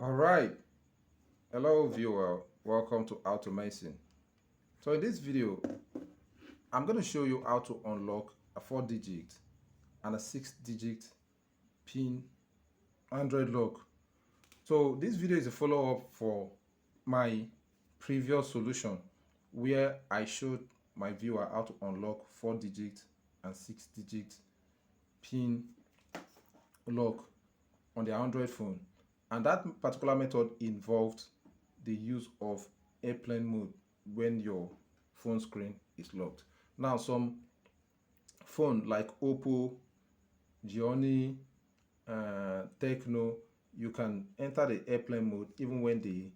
All right. Hello, viewer. Welcome to Automation. So in this video, I'm going to show you how to unlock a 4-digit and a 6-digit PIN Android lock. So this video is a follow-up for my previous solution where I showed my viewer how to unlock 4-digit and 6-digit PIN lock on their Android phone. And that particular method involved the use of airplane mode when your phone screen is locked. Now, some phone like Oppo, Gioni, Techno, you can enter the airplane mode even when the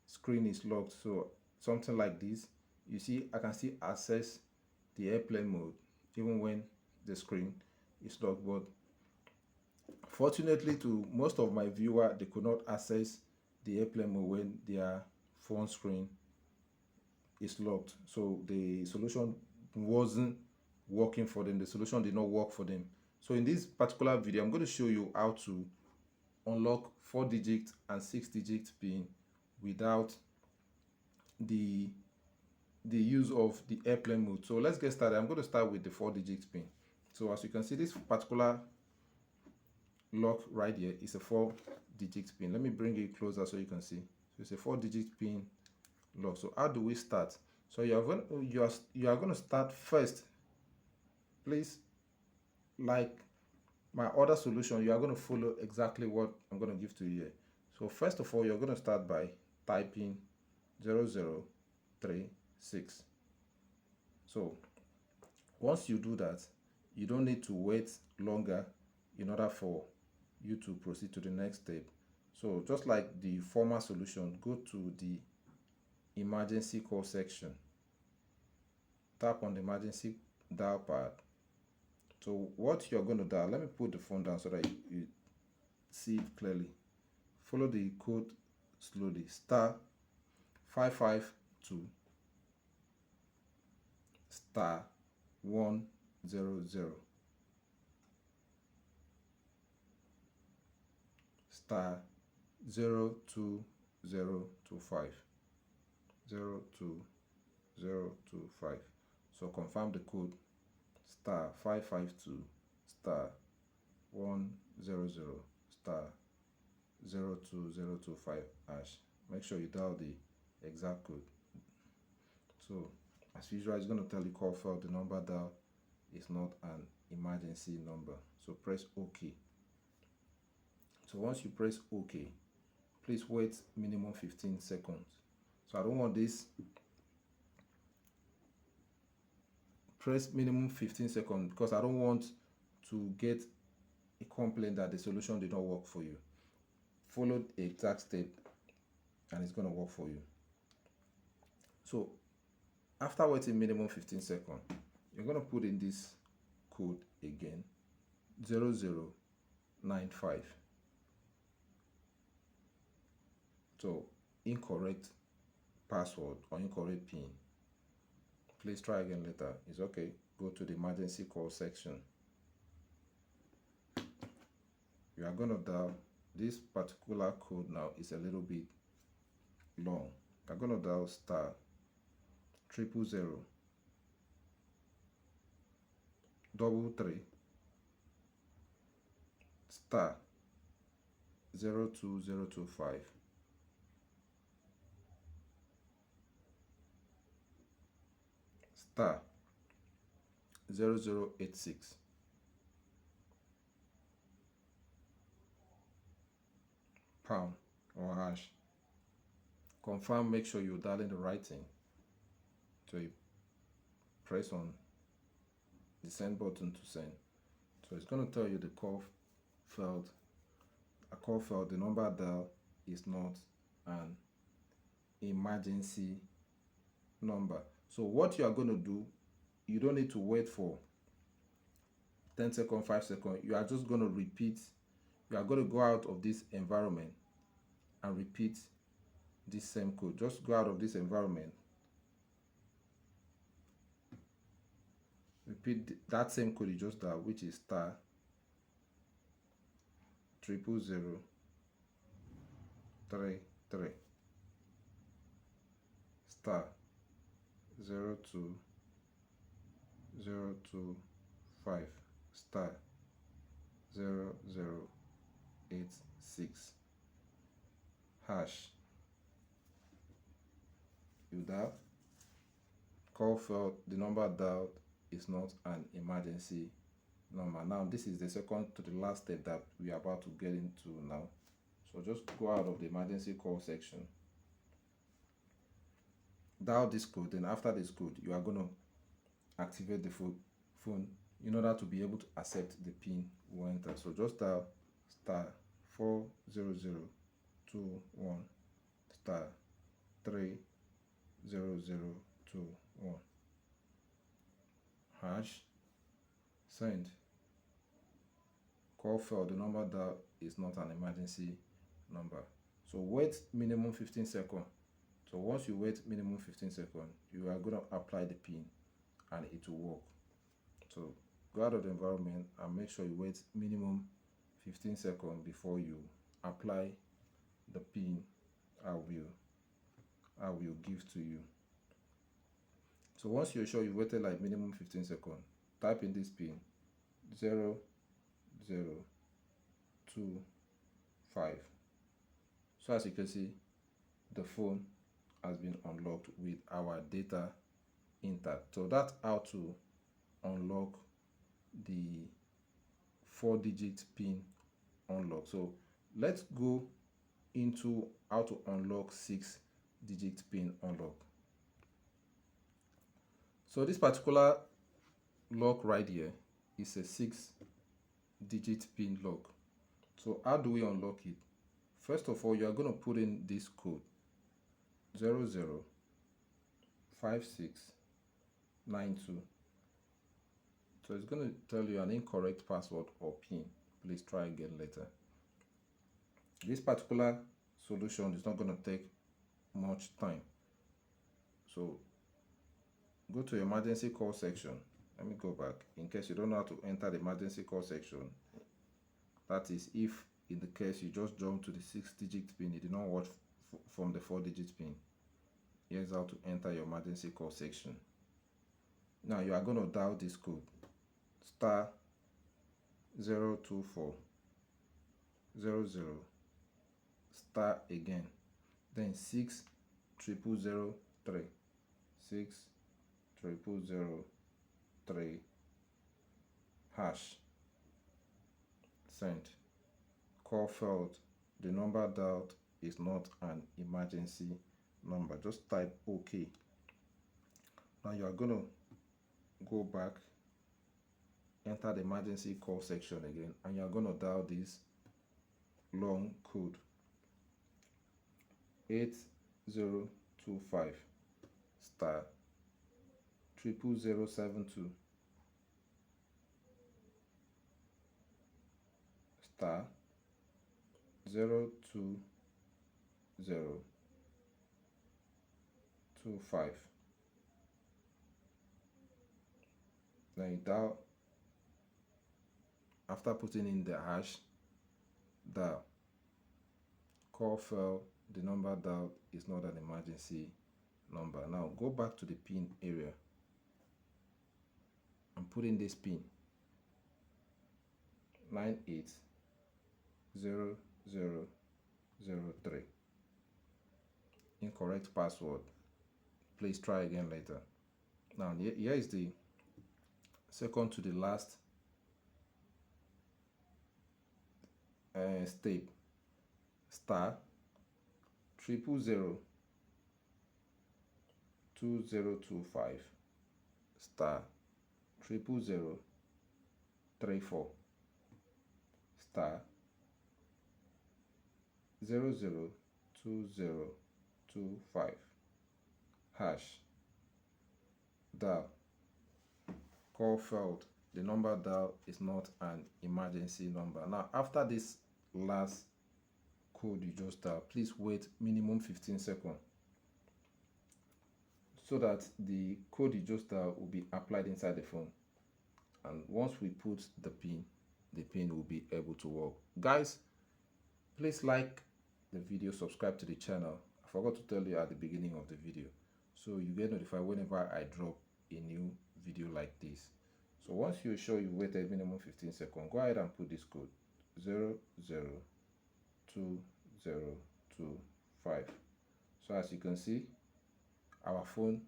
screen is locked. So something like this, you see, I can still access the airplane mode even when the screen is locked. But fortunately, to most of my viewer, they could not access the airplane mode when their phone screen is locked. So the solution wasn't working for them. The solution did not work for them. So in this particular video, I'm going to show you how to unlock 4-digit and 6-digit PIN without the use of the airplane mode. So let's get started. I'm going to start with the 4-digit PIN. So as you can see, this particular lock right here is a 4-digit PIN. Let me bring it closer so you can see. So it's a 4-digit PIN lock. So how do we start? So you are going to start first. Please, like my other solution, you are going to follow exactly what I'm going to give to you here. So first of all, you're going to start by typing 0036. So once you do that, you don't need to wait longer in order for you to proceed to the next step. So just like the former solution, go to the emergency call section, tap on the emergency dial pad. So what you're going to dial, let me put the phone down so that you see it clearly. Follow the code slowly. Star 552 star 100 star 02025 02025. So confirm the code star 552 star 100 star 02025 hash. Make sure you dial the exact code. So as usual, it's going to tell you call failed. The number dial is not an emergency number. So press OK. So once you press OK, please wait minimum 15 seconds. So I don't want this. Press minimum 15 seconds because I don't want to get a complaint that the solution did not work for you. Follow the exact step and it's going to work for you. So after waiting minimum 15 seconds, you're going to put in this code again, 0095. So incorrect password or incorrect PIN. Please try again later. It's okay. Go to the emergency call section. You are going to dial this particular code. Now is a little bit long. You're going to dial star 000 33 star 02025 star 0086 pound or hash. Confirm, make sure you're dialing the right thing. So you press on the send button to send. So it's going to tell you the call failed. A call failed. The number dial is not an emergency number. So what you are going to do, you don't need to wait for 10 seconds, 5 seconds. You are just going to repeat. You are going to go out of this environment and repeat this same code. Just go out of this environment. Repeat that same code you just dialed, which is star 000 33 star 02025 star 0086 hash. You dial, call failed, the number dialed is not an emergency number. Now this is the second to the last step that we are about to get into now. So just go out of the emergency call section, dial this code, then after this code you are going to activate the phone in order to be able to accept the pin we enter. So just dial star 40021 star 30021 hash, send. Call failed, the number dialed is not an emergency number. So wait minimum 15 seconds. So once you wait minimum 15 seconds, you are going to apply the pin and it will work. So go out of the environment and make sure you wait minimum 15 seconds before you apply the pin I will give to you. So once you're sure you waited like minimum 15 seconds, type in this pin 0025. So as you can see, the phone has been unlocked with our data intact. So that's how to unlock the 4-digit pin unlock. So let's go into how to unlock 6-digit pin unlock. So this particular lock right here is a 6-digit pin lock. So how do we unlock it? First of all, you are going to put in this code 005692. So it's going to tell you an incorrect password or pin. Please try again later. This particular solution is not going to take much time. So go to emergency call section. Let me go back in case you don't know how to enter the emergency call section. That is if in the case you just jump to the 6-digit pin, you did not watch from the 4-digit pin. Here's how to enter your emergency call section. Now you are going to dial this code star 02400 star again, then 60003 60003 hash, send. Call failed, the number dialed is not an emergency number. Just type OK. Now you are going to go back, enter the emergency call section again, and you are going to dial this long code 8025 star 00072 star 02025. Then you dial. After putting in the hash, dial. Call failed, the number dialed is not an emergency number. Now go back to the pin area and put in this pin 980003. Incorrect password. Please try again later. Now here is the second to the last step. Star 0002025 star 00034 star 002025 hash, dial. Call failed, the number dialed is not an emergency number. Now after this last code you just dial, please wait minimum 15 seconds so that the code you just dial will be applied inside the phone, and once we put the pin will be able to work. Guys, please like the video, subscribe to the channel. I forgot to tell you at the beginning of the video, so you get notified whenever I drop a new video like this. So once you're sure you waited minimum 15 seconds, go ahead and put this code 002025. So as you can see, our phone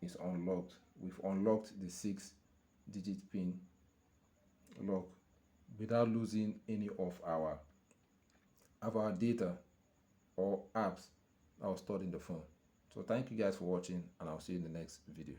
is unlocked. We've unlocked the 6-digit pin lock without losing any of our data or apps that was stored in the phone. So thank you guys for watching, and I'll see you in the next video.